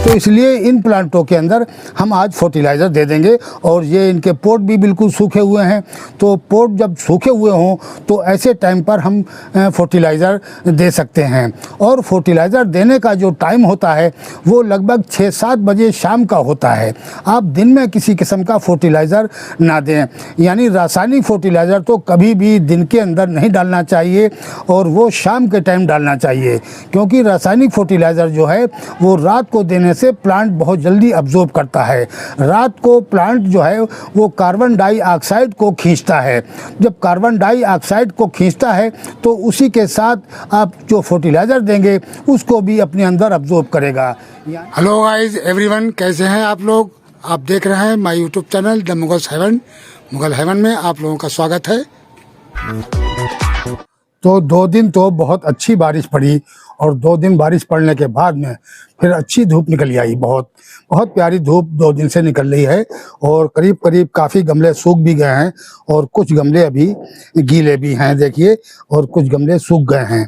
तो इसलिए इन प्लांटों के अंदर हम आज फर्टिलाइज़र दे देंगे। और ये इनके पोट भी बिल्कुल सूखे हुए हैं, तो पोट जब सूखे हुए हों तो ऐसे टाइम पर हम फर्टिलाइज़र दे सकते हैं। और फर्टिलाइज़र देने का जो टाइम होता है वो लगभग 6-7 बजे शाम का होता है। आप दिन में किसी किस्म का फर्टिलाइज़र ना दें, यानी रासायनिक फर्टिलाइज़र तो कभी भी दिन के अंदर नहीं डालना चाहिए और वो शाम के टाइम डालना चाहिए, क्योंकि रासायनिक फर्टिलाइज़र जो है वो रात को देने से प्लांट बहुत जल्दी अब्जॉर्ब करता है। रात को प्लांट जो है वो कार्बन डाइऑक्साइड को खींचता है। जब कार्बन डाइऑक्साइड को खींचता है तो उसी के साथ आप जो फर्टिलाइज़र देंगे उसको भी अपने अंदर अब्जॉर्ब करेगा। हेलो गाइस एवरीवन, कैसे हैं आप लोग? आप देख रहे हैं my YouTube channel the Mughals heaven. Mughal heaven में आप लोगों का स्वागत है। तो 2 दिन तो बहुत अच्छी बारिश पड़ी और 2 दिन बारिश पड़ने के बाद में फिर अच्छी धूप निकल आई। बहुत बहुत प्यारी धूप 2 दिन से निकल रही है और करीब करीब काफ़ी गमले सूख भी गए हैं और कुछ गमले अभी गीले भी हैं, देखिए, और कुछ गमले सूख गए हैं।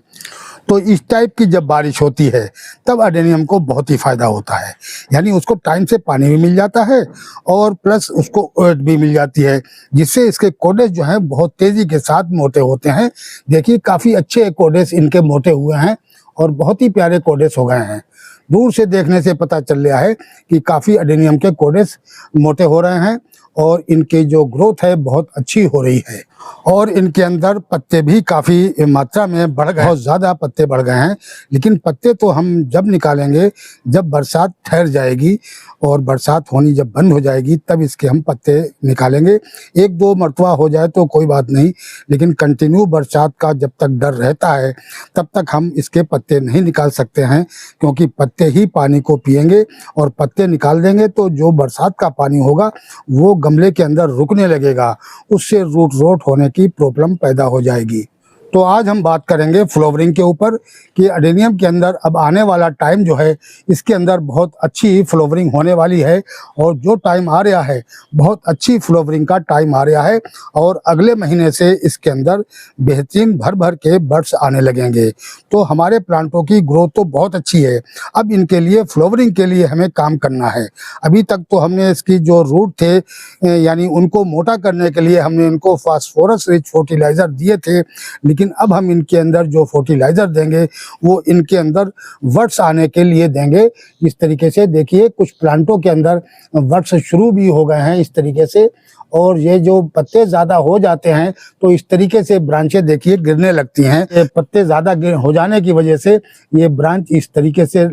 तो इस टाइप की जब बारिश होती है तब अडेनियम को बहुत ही फ़ायदा होता है, यानी उसको टाइम से पानी भी मिल जाता है और प्लस उसको ओट भी मिल जाती है, जिससे इसके कोडेस जो हैं बहुत तेज़ी के साथ मोटे होते हैं। देखिए काफ़ी अच्छे कोडेस इनके मोटे हुए हैं और बहुत ही प्यारे कोडेस हो गए हैं। दूर से देखने से पता चल रहा है कि काफ़ी अडेनियम के कोडेस मोटे हो रहे हैं और इनके जो ग्रोथ है बहुत अच्छी हो रही है। और इनके अंदर पत्ते भी काफ़ी मात्रा में बढ़ गए, बहुत ज़्यादा पत्ते बढ़ गए हैं। लेकिन पत्ते तो हम जब निकालेंगे जब बरसात ठहर जाएगी और बरसात होनी जब बंद हो जाएगी तब इसके हम पत्ते निकालेंगे। 1-2 मरतबा हो जाए तो कोई बात नहीं, लेकिन कंटिन्यू बरसात का जब तक डर रहता है तब तक हम इसके पत्ते नहीं निकाल सकते हैं, क्योंकि पत्ते ही पानी को पिएंगे और पत्ते निकाल देंगे तो जो बरसात का पानी होगा वो गमले के अंदर रुकने लगेगा, उससे रूट रोट होने की प्रॉब्लम पैदा हो जाएगी। तो आज हम बात करेंगे फ्लावरिंग के ऊपर कि अडेनियम के अंदर अब आने वाला टाइम जो है इसके अंदर बहुत अच्छी फ्लावरिंग होने वाली है और जो टाइम आ रहा है बहुत अच्छी फ्लावरिंग का टाइम आ रहा है और अगले महीने से इसके अंदर बेहतरीन भर भर के बड्स आने लगेंगे। तो हमारे प्लांटों की ग्रोथ तो बहुत अच्छी है, अब इनके लिए फ्लावरिंग के लिए हमें काम करना है। अभी तक तो हमने इसकी जो रूट थे यानी उनको मोटा करने के लिए हमने इनको फास्फोरस रिच फर्टिलाइज़र दिए थे, लेकिन अब हम इनके अंदर जो फर्टिलाइज़र देंगे वो इनके अंदर वर्ड्स आने के लिए देंगे। इस तरीके से देखिए कुछ प्लांटों के अंदर वर्ड्स शुरू भी हो गए हैं इस तरीके से, और ये जो पत्ते ज़्यादा हो जाते हैं तो इस तरीके से ब्रांचें देखिए गिरने लगती हैं। ये पत्ते ज़्यादा हो जाने की वजह से ये ब्रांच इस तरीके से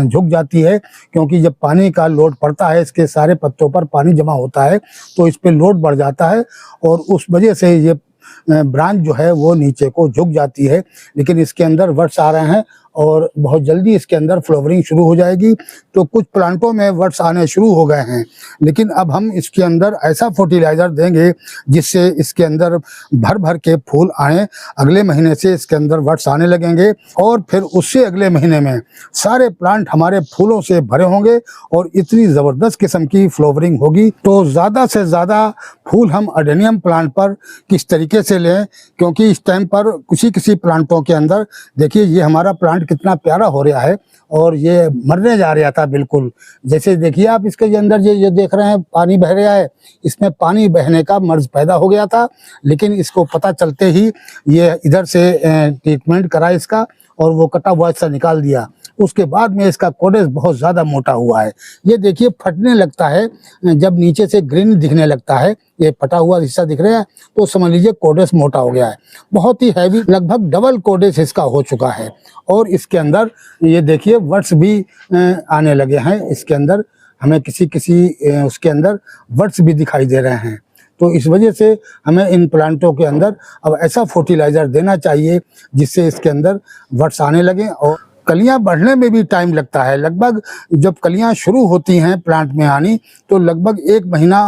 झुक जाती है, क्योंकि जब पानी का लोड पड़ता है इसके सारे पत्तों पर पानी जमा होता है तो इस पर लोड बढ़ जाता है और उस वजह से ये ब्रांच जो है वो नीचे को झुक जाती है। लेकिन इसके अंदर वर्ड्स आ रहे हैं और बहुत जल्दी इसके अंदर फ्लावरिंग शुरू हो जाएगी। तो कुछ प्लांटों में वर्ड्स आने शुरू हो गए हैं, लेकिन अब हम इसके अंदर ऐसा फर्टिलाइज़र देंगे जिससे इसके अंदर भर भर के फूल आए। अगले महीने से इसके अंदर वर्ड्स आने लगेंगे और फिर उससे अगले महीने में सारे प्लांट हमारे फूलों से भरे होंगे और इतनी ज़बरदस्त किस्म की फ्लावरिंग होगी। तो ज़्यादा से ज़्यादा फूल हम अडेनियम प्लांट पर किस तरीके से लें, क्योंकि इस टाइम पर किसी प्लांटों के अंदर देखिए ये हमारा प्लांट कितना प्यारा हो रहा है और ये मरने जा रहा था बिल्कुल। जैसे देखिए आप इसके अंदर ये देख रहे हैं पानी बह रहा है, इसमें पानी बहने का मर्ज पैदा हो गया था, लेकिन इसको पता चलते ही ये इधर से ट्रीटमेंट करा इसका और वो कटा हुआ हिस्सा निकाल दिया। उसके बाद में इसका कोडेस बहुत ज़्यादा मोटा हुआ है। ये देखिए फटने लगता है जब नीचे से ग्रीन दिखने लगता है, ये फटा हुआ हिस्सा दिख रहा है तो समझ लीजिए कोडेस मोटा हो गया है। बहुत ही हैवी, लगभग डबल कोडेस इसका हो चुका है और इसके अंदर ये देखिए वर्ड्स भी आने लगे हैं। इसके अंदर हमें किसी उसके अंदर वर्ड्स भी दिखाई दे रहे हैं। तो इस वजह से हमें इन प्लांटों के अंदर अब ऐसा फर्टिलाइज़र देना चाहिए जिससे इसके अंदर वर्ड्स आने लगें। और कलियां बढ़ने में भी टाइम लगता है, लगभग जब कलियां शुरू होती हैं प्लांट में आनी तो लगभग 1 महीना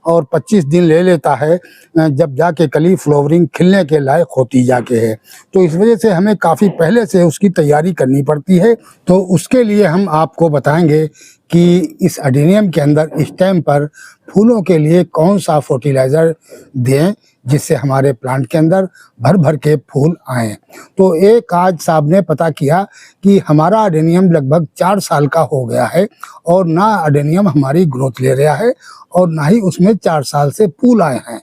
और 25 दिन ले लेता है जब जाके कली फ्लावरिंग खिलने के लायक होती जाके है। तो इस वजह से हमें काफ़ी पहले से उसकी तैयारी करनी पड़ती है। तो उसके लिए हम आपको बताएंगे कि इस एडेनियम के अंदर इस टाइम पर फूलों के लिए कौन सा फर्टिलाइज़र दें जिससे हमारे प्लांट के अंदर भर भर के फूल आएँ। तो एक आज साहब ने पता किया कि हमारा एडेनियम लगभग 4 साल का हो गया है और ना एडेनियम हमारी ग्रोथ ले रहा है और ना ही उसमें 4 साल से फूल आए हैं।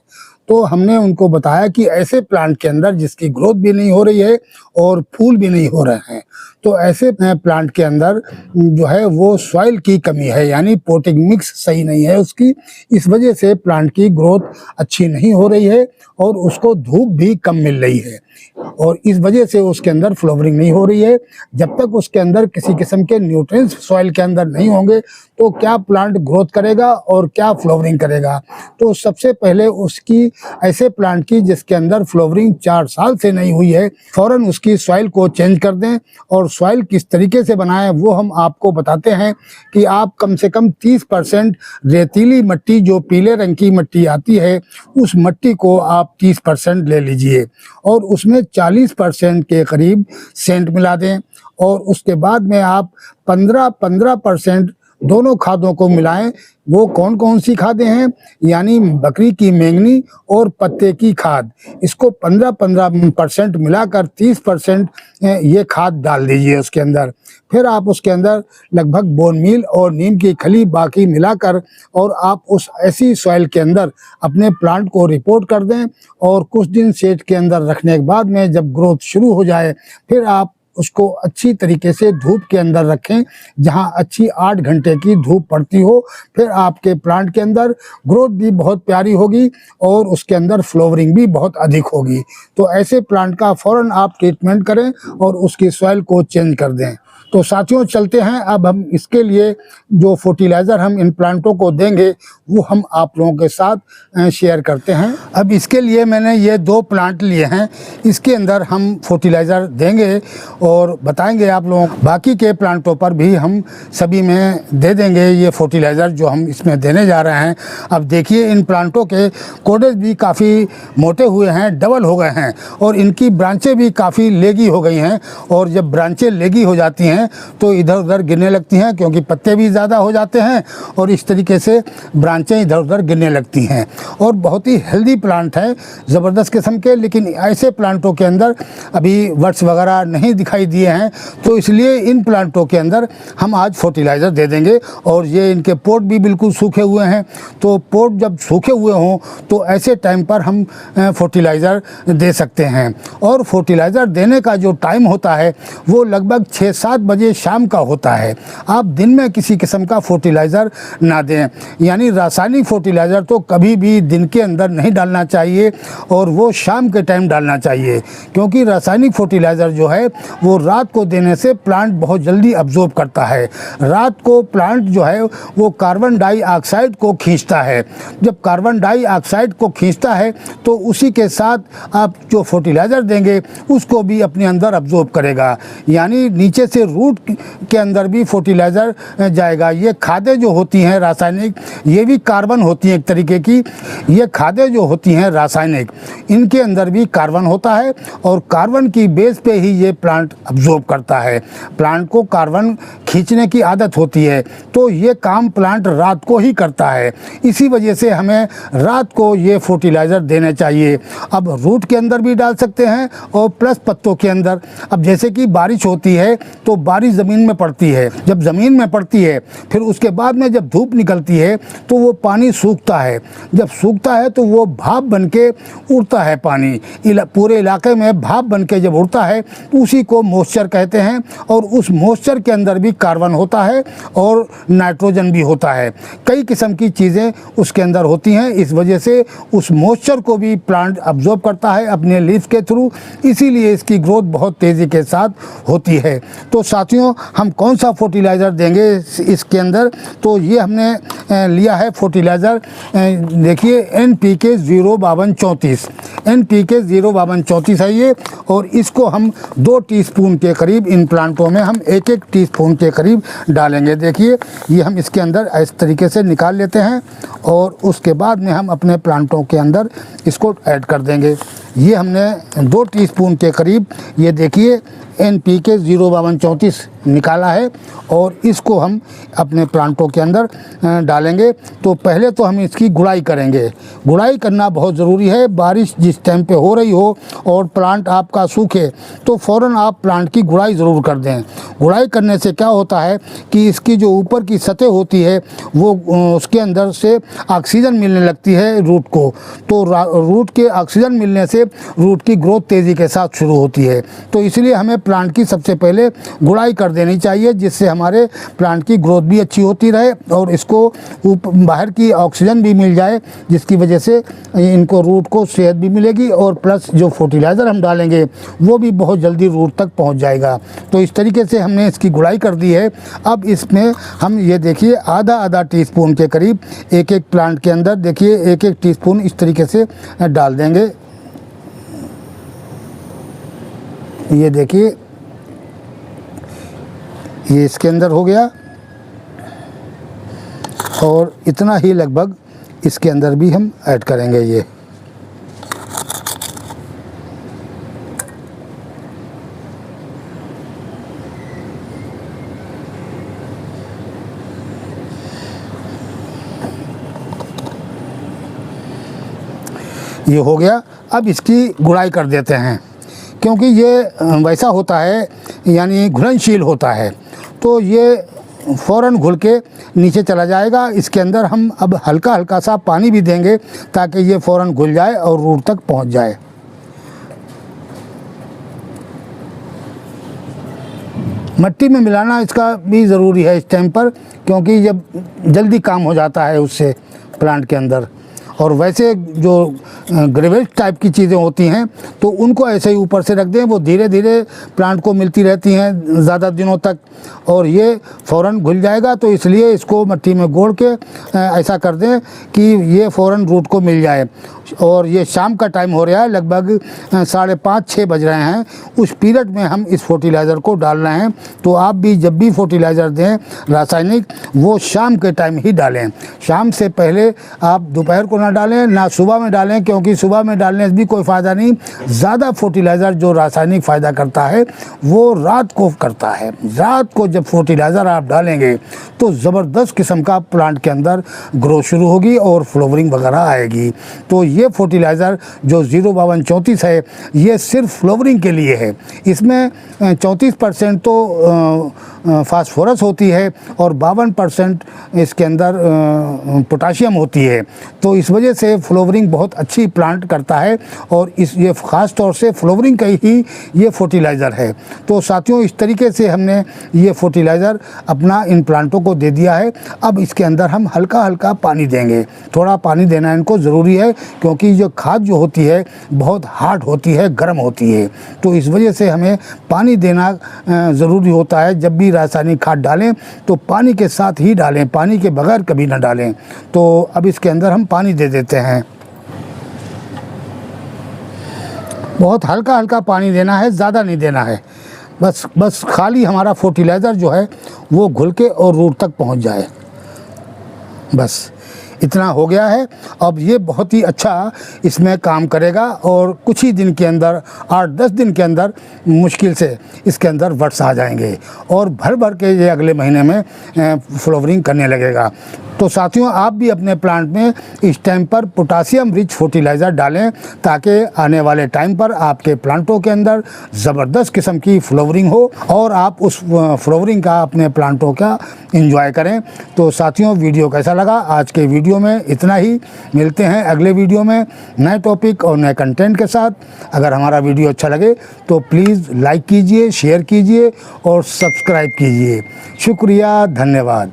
तो हमने उनको बताया कि ऐसे प्लांट के अंदर जिसकी ग्रोथ भी नहीं हो रही है और फूल भी नहीं हो रहे हैं, तो ऐसे प्लांट के अंदर जो है वो सॉइल की कमी है, यानी पोटिंग मिक्स सही नहीं है उसकी। इस वजह से प्लांट की ग्रोथ अच्छी नहीं हो रही है और उसको धूप भी कम मिल रही है और इस वजह से उसके अंदर फ्लावरिंग नहीं हो रही है। जब तक उसके अंदर किसी किस्म के न्यूट्रिएंट्स सॉइल के अंदर नहीं होंगे तो क्या प्लांट ग्रोथ करेगा और क्या फ्लावरिंग करेगा। तो सबसे पहले उसकी ऐसे प्लांट की जिसके अंदर फ्लावरिंग 4 साल से नहीं हुई है, फौरन उसकी सॉइल को चेंज कर दें। और सॉइल किस तरीके से बनाएं वो हम आपको बताते हैं कि आप कम से कम 30% रेतीली मिट्टी, जो पीले रंग की मिट्टी आती है, उस मिट्टी को आप 30% ले लीजिए और उसमें 40% के करीब सेंट मिला दें और उसके बाद में आप 15% दोनों खादों को मिलाएं। वो कौन कौन सी खादें हैं, यानी बकरी की मेंगनी और पत्ते की खाद, इसको 15% मिलाकर 30% ये खाद डाल दीजिए उसके अंदर। फिर आप उसके अंदर लगभग बोन मील और नीम की खली बाकी मिलाकर और आप उस ऐसी सॉइल के अंदर अपने प्लांट को रिपोर्ट कर दें और कुछ दिन शेड के अंदर रखने के बाद में जब ग्रोथ शुरू हो जाए फिर आप उसको अच्छी तरीके से धूप के अंदर रखें, जहां अच्छी 8 घंटे की धूप पड़ती हो। फिर आपके प्लांट के अंदर ग्रोथ भी बहुत प्यारी होगी और उसके अंदर फ्लावरिंग भी बहुत अधिक होगी। तो ऐसे प्लांट का फ़ौरन आप ट्रीटमेंट करें और उसकी सॉइल को चेंज कर दें। तो साथियों चलते हैं, अब हम इसके लिए जो फर्टिलाइज़र हम इन प्लांटों को देंगे वो हम आप लोगों के साथ शेयर करते हैं। अब इसके लिए मैंने ये 2 प्लांट लिए हैं, इसके अंदर हम फर्टिलाइज़र देंगे और बताएंगे आप लोगों को। बाकी के प्लांटों पर भी हम सभी में दे देंगे ये फर्टिलाइज़र जो हम इसमें देने जा रहे हैं। अब देखिए इन प्लांटों के कोडेज भी काफ़ी मोटे हुए हैं, डबल हो गए हैं और इनकी ब्रांचें भी काफ़ी लेगी हो गई हैं और जब ब्रांचें लेगी हो जाती हैं तो इधर उधर गिरने लगती हैं क्योंकि पत्ते भी ज़्यादा हो जाते हैं और इस तरीके से ब्रांचें इधर उधर गिरने लगती हैं। और बहुत ही हेल्दी प्लांट है, ज़बरदस्त किस्म के, लेकिन ऐसे प्लांटों के अंदर अभी वर्ड्स वगैरह नहीं दिखाई दिए हैं, तो इसलिए इन प्लांटों के अंदर हम आज फर्टिलाइज़र दे देंगे। और ये इनके पोट भी बिल्कुल सूखे हुए हैं, तो पोट जब सूखे हुए हों तो ऐसे टाइम पर हम फर्टिलाइज़र दे सकते हैं। और फर्टिलाइज़र देने का जो टाइम होता है वो लगभग 6-7 बजे शाम का होता है। आप दिन में किसी किस्म का फर्टिलाइज़र ना दें, यानी रासायनिक फर्टिलाइज़र तो कभी भी दिन के अंदर नहीं डालना चाहिए और वो शाम के टाइम डालना चाहिए, क्योंकि रासायनिक फर्टिलाइज़र जो है वो रात को देने से प्लांट बहुत जल्दी अब्जॉर्ब करता है। रात को प्लांट जो है वो कार्बन डाइऑक्साइड को खींचता है। जब कार्बन डाइऑक्साइड को खींचता है तो उसी के साथ आप जो फर्टिलाइज़र देंगे उसको भी अपने अंदर अब्जॉर्ब करेगा, यानी नीचे से रूट के अंदर भी फर्टिलाइज़र जाएगा। ये खादें जो होती हैं रासायनिक, ये भी कार्बन होती हैं एक तरीके की। ये खादें जो होती हैं रासायनिक, इनके अंदर भी कार्बन होता है और कार्बन की बेस पे ही ये प्लांट अब्जॉर्ब करता है। प्लांट को कार्बन खींचने की आदत होती है, तो ये काम प्लांट रात को ही करता है। इसी वजह से हमें रात को ये फर्टिलाइज़र देने चाहिए। अब रूट के अंदर भी डाल सकते हैं और प्लस पत्तों के अंदर। अब जैसे कि बारिश होती है तो बारिश ज़मीन में पड़ती है, जब ज़मीन में पड़ती है फिर उसके बाद में जब धूप निकलती है तो वो पानी सूखता है। जब सूखता है तो वो भाप बन के उड़ता है, पानी पूरे इलाके में भाप बन के जब उड़ता है तो उसी को मॉइस्चर कहते हैं। और उस मॉइस्चर के अंदर भी कार्बन होता है और नाइट्रोजन भी होता है, कई किस्म की चीज़ें उसके अंदर होती हैं। इस वजह से उस मॉइस्चर को भी प्लांट अब्जॉर्ब करता है अपने लीफ के थ्रू, इसीलिए इसकी ग्रोथ बहुत तेज़ी के साथ होती है। तो साथियों हम कौन सा फर्टिलाइज़र देंगे इसके अंदर, तो ये हमने लिया है फर्टिलाइज़र, देखिए NPK 05234, NPK 05234 है ये। और इसको हम 2 टीस्पून के करीब इन प्लांटों में हम 1-1 टीस्पून के करीब डालेंगे। देखिए ये हम इसके अंदर इस तरीके से निकाल लेते हैं और उसके बाद में हम अपने प्लांटों के अंदर इसको ऐड कर देंगे। ये हमने 2 टीस्पून के करीब ये देखिए NPK 05234 निकाला है और इसको हम अपने प्लांटों के अंदर डालेंगे। तो पहले तो हम इसकी गुड़ाई करेंगे। गुड़ाई करना बहुत ज़रूरी है। बारिश जिस टाइम पे हो रही हो और प्लांट आपका सूखे तो फ़ौरन आप प्लांट की गुड़ाई ज़रूर कर दें। गुड़ाई करने से क्या होता है कि इसकी जो ऊपर की सतह होती है वो उसके अंदर से ऑक्सीजन मिलने लगती है रूट को, तो रूट के ऑक्सीजन मिलने से रूट की ग्रोथ तेज़ी के साथ शुरू होती है। तो इसलिए हमें प्लांट की सबसे पहले गुड़ाई कर देनी चाहिए, जिससे हमारे प्लांट की ग्रोथ भी अच्छी होती रहे और इसको बाहर की ऑक्सीजन भी मिल जाए, जिसकी वजह से इनको रूट को सेहत भी मिलेगी और प्लस जो फर्टिलाइज़र हम डालेंगे वो भी बहुत जल्दी रूट तक पहुंच जाएगा। तो इस तरीके से हमने इसकी गुड़ाई कर दी है। अब इसमें हम ये देखिए आधा टीस्पून के करीब एक प्लांट के अंदर देखिए एक टीस्पून इस तरीके से डाल देंगे। ये देखिए ये इसके अंदर हो गया और इतना ही लगभग इसके अंदर भी हम ऐड करेंगे। ये हो गया। अब इसकी गुड़ाई कर देते हैं, क्योंकि ये वैसा होता है यानी घुलनशील होता है, तो ये फ़ौरन घुल के नीचे चला जाएगा। इसके अंदर हम अब हल्का हल्का सा पानी भी देंगे ताकि ये फ़ौरन घुल जाए और रूट तक पहुंच जाए। मिट्टी में मिलाना इसका भी ज़रूरी है इस टाइम पर, क्योंकि जब जल्दी काम हो जाता है उससे प्लांट के अंदर। और वैसे जो ग्रेवेज टाइप की चीज़ें होती हैं तो उनको ऐसे ही ऊपर से रख दें, वो धीरे धीरे प्लांट को मिलती रहती हैं ज़्यादा दिनों तक और ये फ़ौरन घुल जाएगा। तो इसलिए इसको मिट्टी में गोड़ के ऐसा कर दें कि ये फ़ौरन रूट को मिल जाए। और ये शाम का टाइम हो रहा है, लगभग 5:30-6 बज रहे हैं। उस पीरियड में हम इस फर्टिलाइज़र को डाल रहे हैं। तो आप भी जब भी फर्टिलाइज़र दें रासायनिक, वो शाम के टाइम ही डालें। शाम से पहले आप दोपहर को ना डालें, ना सुबह में डालें, क्योंकि सुबह में डालने से भी कोई फ़ायदा नहीं। ज़्यादा फर्टिलाइज़र जो रासायनिक फ़ायदा करता है वो रात को करता है। रात को जब फर्टिलाइज़र आप डालेंगे तो ज़बरदस्त किस्म का प्लांट के अंदर ग्रोथ शुरू होगी और फ्लावरिंग वगैरह आएगी। तो ये फर्टिलाइज़र जो 05234 है ये सिर्फ फ्लावरिंग के लिए है। इसमें 34% तो फास्फोरस होती है और 52% इसके अंदर पोटाशियम होती है। तो इस वजह से फ्लावरिंग बहुत अच्छी प्लांट करता है और ये ख़ास तौर से फ्लावरिंग का ही ये फर्टिलाइज़र है। तो साथियों, इस तरीके से हमने ये फर्टिलाइज़र अपना इन प्लांटों को दे दिया है। अब इसके अंदर हम हल्का हल्का पानी देंगे। थोड़ा पानी देना इनको ज़रूरी है, क्योंकि जो खाद जो होती है बहुत हार्ड होती है, गर्म होती है। तो इस वजह से हमें पानी देना ज़रूरी होता है। जब भी रासायनिक खाद डालें तो पानी के साथ ही डालें, पानी के बगैर कभी ना डालें। तो अब इसके अंदर हम पानी दे देते हैं। बहुत हल्का हल्का पानी देना है, ज़्यादा नहीं देना है। बस खाली हमारा फर्टिलाइज़र जो है वो घुल के और रूट तक पहुंच जाए, बस इतना हो गया है। अब ये बहुत ही अच्छा इसमें काम करेगा और कुछ ही दिन के अंदर 8-10 दिन के अंदर मुश्किल से इसके अंदर बड्स आ जाएंगे और भर भर के ये अगले महीने में फ्लावरिंग करने लगेगा। तो साथियों, आप भी अपने प्लांट में इस टाइम पर पोटासियम रिच फर्टिलाइज़र डालें, ताकि आने वाले टाइम पर आपके प्लांटों के अंदर ज़बरदस्त किस्म की फ्लावरिंग हो और आप उस फ्लावरिंग का अपने प्लांटों का एंजॉय करें। तो साथियों, वीडियो कैसा लगा? आज के वीडियो में इतना ही। मिलते हैं अगले वीडियो में नए टॉपिक और नए कंटेंट के साथ। अगर हमारा वीडियो अच्छा लगे तो प्लीज़ लाइक कीजिए, शेयर कीजिए और सब्सक्राइब कीजिए। शुक्रिया, धन्यवाद।